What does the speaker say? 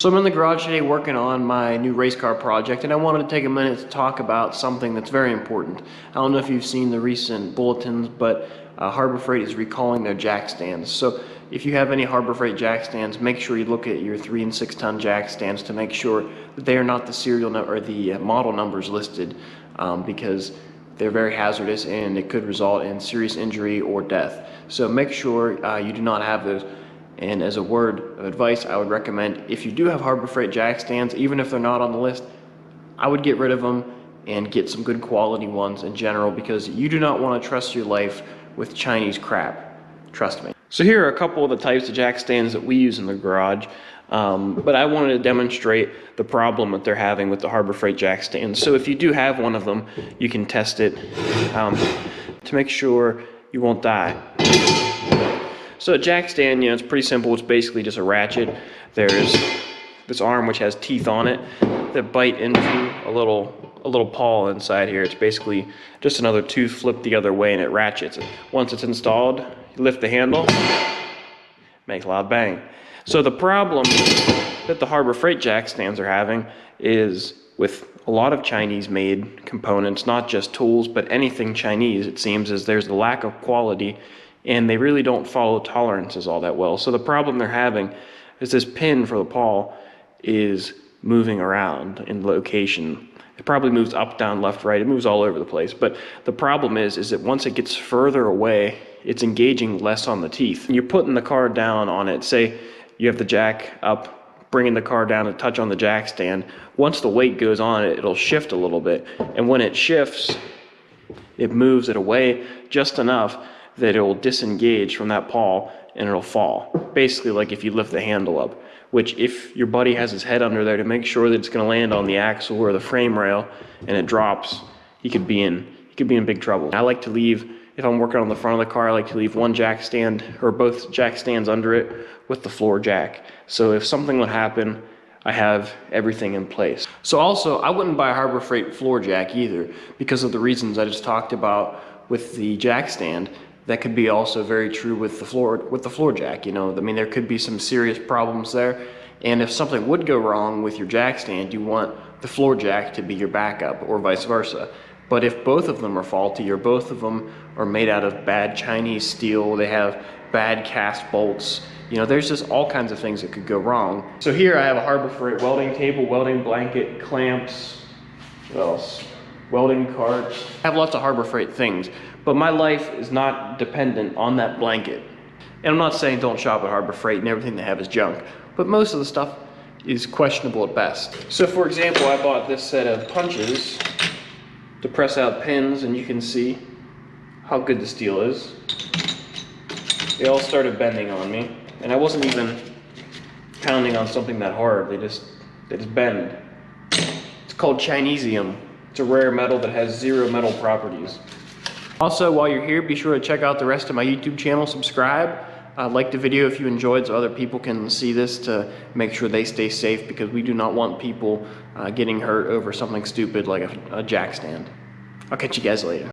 So I'm in the garage today working on my new race car project, and I wanted to take a minute to talk about something that's very important. I don't know if you've seen the recent bulletins, but Harbor Freight is recalling their jack stands. So if you have any Harbor Freight jack stands, make sure you look at your 3 and 6 ton jack stands to make sure that they are not the serial number or the model numbers listed, because they're very hazardous and it could result in serious injury or death. So make sure you do not have those. And as a word of advice, I would recommend, if you do have Harbor Freight jack stands, even if they're not on the list, I would get rid of them and get some good quality ones in general, because you do not want to trust your life with Chinese crap. Trust me. So here are a couple of the types of jack stands that we use in the garage, but I wanted to demonstrate the problem that they're having with the Harbor Freight jack stands. So if you do have one of them, you can test it to make sure you won't die. So a jack stand, it's pretty simple. It's basically just a ratchet. There's this arm which has teeth on it that bite into a little pawl inside here. It's basically just another tooth flipped the other way, and it ratchets. Once it's installed, you lift the handle, makes a loud bang. So the problem that the Harbor Freight jack stands are having is with a lot of Chinese-made components, not just tools, but anything Chinese, it seems, is there's a lack of quality, and they really don't follow tolerances all that well. So the problem they're having is this pin for the pawl is moving around in location. It probably moves up, down, left, right. It moves all over the place. But the problem is that once it gets further away, it's engaging less on the teeth. You're putting the car down on it. Say you have the jack up, bringing the car down to touch on the jack stand. Once the weight goes on it, it'll shift a little bit. And when it shifts, it moves it away just enough that it will disengage from that pawl and it'll fall. Basically like if you lift the handle up, which if your buddy has his head under there to make sure that it's going to land on the axle or the frame rail and it drops, he could be in big trouble. I like to leave, if I'm working on the front of the car, I like to leave one jack stand or both jack stands under it with the floor jack. So if something would happen, I have everything in place. So also, I wouldn't buy a Harbor Freight floor jack either, because of the reasons I just talked about with the jack stand. That could be also very true with the floor jack. I mean, there could be some serious problems there. And if something would go wrong with your jack stand, you want the floor jack to be your backup, or vice versa. But if both of them are faulty, or both of them are made out of bad Chinese steel, they have bad cast bolts, there's just all kinds of things that could go wrong. So here I have a Harbor Freight welding table, welding blanket, clamps, what else? Welding carts. I have lots of Harbor Freight things, but my life is not dependent on that blanket. And I'm not saying don't shop at Harbor Freight and everything they have is junk, but most of the stuff is questionable at best. So for example, I bought this set of punches to press out pins, and you can see how good the steel is. They all started bending on me, and I wasn't even pounding on something that hard. They just bend. It's called Chinesium. It's a rare metal that has 0 metal properties. Also, while you're here, be sure to check out the rest of my YouTube channel, subscribe, like the video if you enjoyed, so other people can see this to make sure they stay safe, because we do not want people getting hurt over something stupid like a jack stand. I'll catch you guys later.